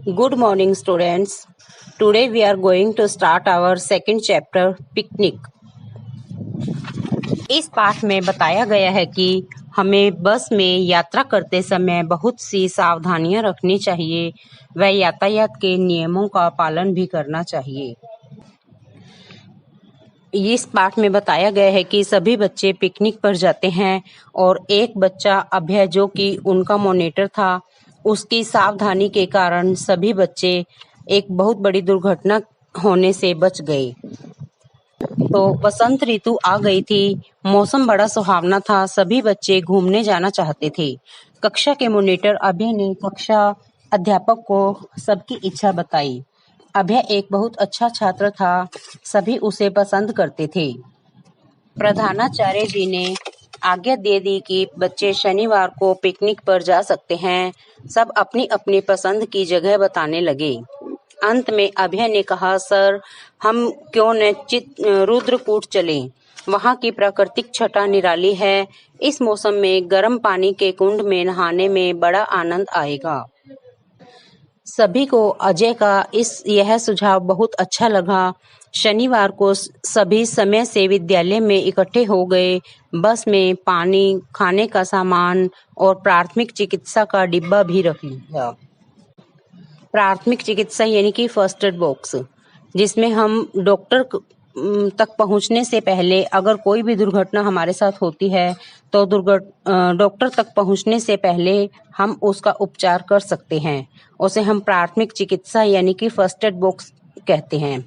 Good morning, students. Today we are going to start our second chapter, Picnic. इस पाठ में बताया गया है कि हमें बस में यात्रा करते समय बहुत सी सावधानियां रखनी चाहिए व यातायात के नियमों का पालन भी करना चाहिए। इस पाठ में बताया गया है कि सभी बच्चे पिकनिक पर जाते हैं और एक बच्चा अभय जो कि उनका मॉनिटर था, उसकी सावधानी के कारण सभी बच्चे एक बहुत बड़ी दुर्घटना होने से बच गए। तो बसंत ऋतु आ गई थी, मौसम बड़ा सुहावना था, सभी बच्चे घूमने जाना चाहते थे। कक्षा के मॉनिटर अभय ने कक्षा अध्यापक को सबकी इच्छा बताई। अभय एक बहुत अच्छा छात्र था, सभी उसे पसंद करते थे। प्रधानाचार्य जी ने आज्ञा दे दी कि बच्चे शनिवार को पिकनिक पर जा सकते हैं। सब अपनी अपनी पसंद की जगह बताने लगे। अंत में अभय ने कहा, सर, हम क्यों न रुद्रकूट चलें? वहाँ की प्राकृतिक छटा निराली है। इस मौसम में गर्म पानी के कुंड में नहाने में बड़ा आनंद आएगा। सभी को अजय का यह सुझाव बहुत अच्छा लगा। शनिवार को सभी समय से विद्यालय में इकट्ठे हो गए। बस में पानी, खाने का सामान और प्राथमिक चिकित्सा का डिब्बा भी रख लिया। प्राथमिक चिकित्सा यानी कि फर्स्ट एड बॉक्स, जिसमें हम डॉक्टर तक पहुंचने से पहले अगर कोई भी दुर्घटना हमारे साथ होती है तो डॉक्टर तक पहुंचने से पहले हम उसका उपचार कर सकते हैं। उसे हम प्राथमिक चिकित्सा यानी कि फर्स्ट एड बॉक्स कहते हैं।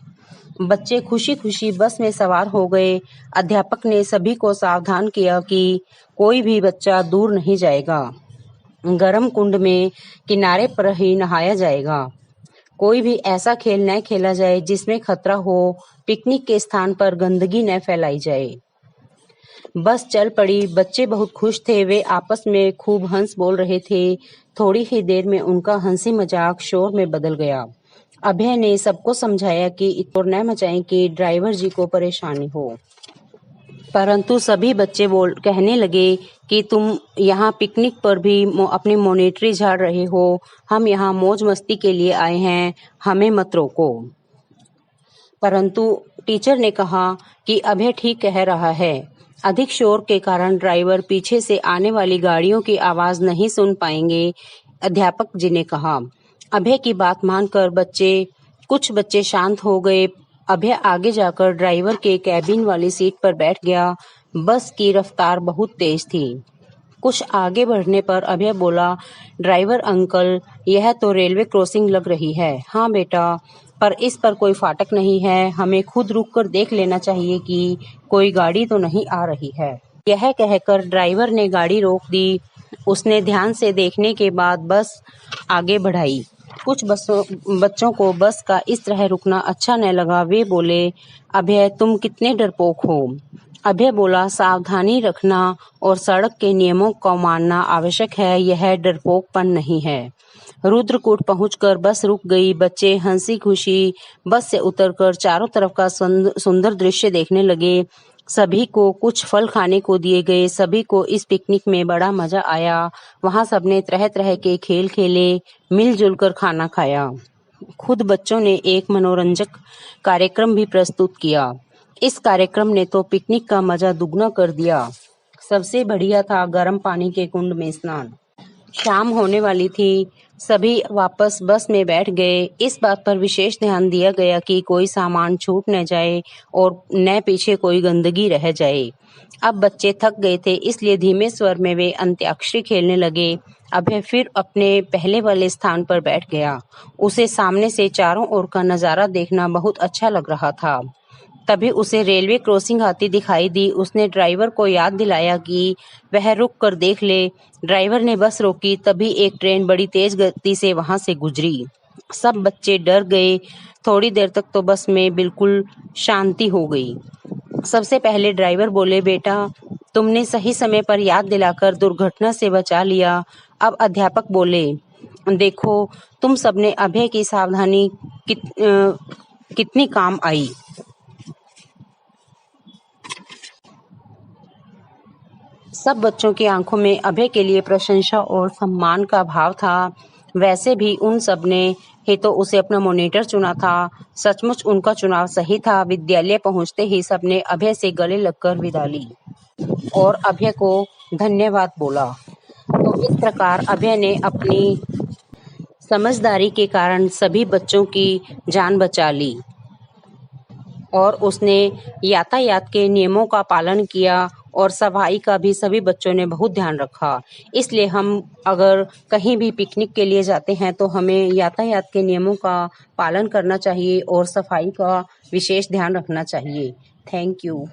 बच्चे खुशी खुशी बस में सवार हो गए। अध्यापक ने सभी को सावधान किया कि कोई भी बच्चा दूर नहीं जाएगा। गर्म कुंड में किनारे पर ही नहाया जाएगा। कोई भी ऐसा खेल न खेला जाए जिसमें खतरा हो। पिकनिक के स्थान पर गंदगी न फैलाई जाए। बस चल पड़ी। बच्चे बहुत खुश थे। वे आपस में खूब हंस बोल रहे थे। थोड़ी ही देर में उनका हंसी मजाक शोर में बदल गया। अभय ने सबको समझाया कि इतना न मचाएं कि ड्राइवर जी को परेशानी हो, परंतु सभी बच्चे कहने लगे कि तुम यहाँ पिकनिक पर भी अपनी मॉनिटरी झाड़ रहे हो। हम यहाँ मौज मस्ती के लिए आए हैं, हमें मत रोको। परंतु टीचर ने कहा कि अभय ठीक कह रहा है। अधिक शोर के कारण ड्राइवर पीछे से आने वाली गाड़ियों की आवाज नहीं सुन पाएंगे, अध्यापक जी ने कहा। अभय की बात मानकर कुछ बच्चे शांत हो गए। अभय आगे जाकर ड्राइवर के कैबिन वाली सीट पर बैठ गया। बस की रफ्तार बहुत तेज थी। कुछ आगे बढ़ने पर अभय बोला, ड्राइवर अंकल, यह तो रेलवे क्रॉसिंग लग रही है। हाँ बेटा, पर इस पर कोई फाटक नहीं है। हमें खुद रुककर देख लेना चाहिए कि कोई गाड़ी तो नहीं आ रही है। यह कहकर ड्राइवर ने गाड़ी रोक दी। उसने ध्यान से देखने के बाद बस आगे बढ़ाई। कुछ बच्चों को बस का इस तरह रुकना अच्छा न लगा। वे बोले, अभय, तुम कितने डरपोक हो। अभय बोला, सावधानी रखना और सड़क के नियमों को मानना आवश्यक है, यह डरपोकपन नहीं है। रुद्रकूट पहुंचकर बस रुक गई। बच्चे हंसी खुशी बस से उतरकर चारों तरफ का सुंदर दृश्य देखने लगे। सभी को कुछ फल खाने को दिए गए। सभी को इस पिकनिक में बड़ा मजा आया। वहां सबने तरह तरह के खेल खेले, मिलजुल कर खाना खाया। खुद बच्चों ने एक मनोरंजक कार्यक्रम भी प्रस्तुत किया। इस कार्यक्रम ने तो पिकनिक का मजा दुगना कर दिया। सबसे बढ़िया था गर्म पानी के कुंड में स्नान। शाम होने वाली थी। सभी वापस बस में बैठ गए। इस बात पर विशेष ध्यान दिया गया कि कोई सामान छूट न जाए और न पीछे कोई गंदगी रह जाए। अब बच्चे थक गए थे, इसलिए धीमे स्वर में वे अंत्याक्षरी खेलने लगे। अभय फिर अपने पहले वाले स्थान पर बैठ गया। उसे सामने से चारों ओर का नजारा देखना बहुत अच्छा लग रहा था। तभी उसे रेलवे क्रॉसिंग आती दिखाई दी। उसने ड्राइवर को याद दिलाया कि वह रुक कर देख ले। ड्राइवर ने बस रोकी। तभी एक ट्रेन बड़ी तेज गति से वहां से गुजरी। सब बच्चे डर गए। थोड़ी देर तक तो बस में बिल्कुल शांति हो गई। सबसे पहले ड्राइवर बोले, बेटा, तुमने सही समय पर याद दिलाकर दुर्घटना से बचा लिया। अब अध्यापक बोले, देखो, तुम सबने अभय की सावधानी कितनी काम आई। सब बच्चों की आंखों में अभय के लिए प्रशंसा और सम्मान का भाव था। वैसे भी उन सब ने ही तो उसे अपना मॉनिटर चुना था। सचमुच उनका चुनाव सही था। विद्यालय पहुंचते ही सबने अभय से गले लगकर विदा ली और अभय को धन्यवाद बोला। तो इस प्रकार अभय ने अपनी समझदारी के कारण सभी बच्चों की जान बचा ली और उसने यातायात के नियमों का पालन किया और सफाई का भी सभी बच्चों ने बहुत ध्यान रखा। इसलिए हम अगर कहीं भी पिकनिक के लिए जाते हैं तो हमें यातायात के नियमों का पालन करना चाहिए और सफाई का विशेष ध्यान रखना चाहिए। Thank you.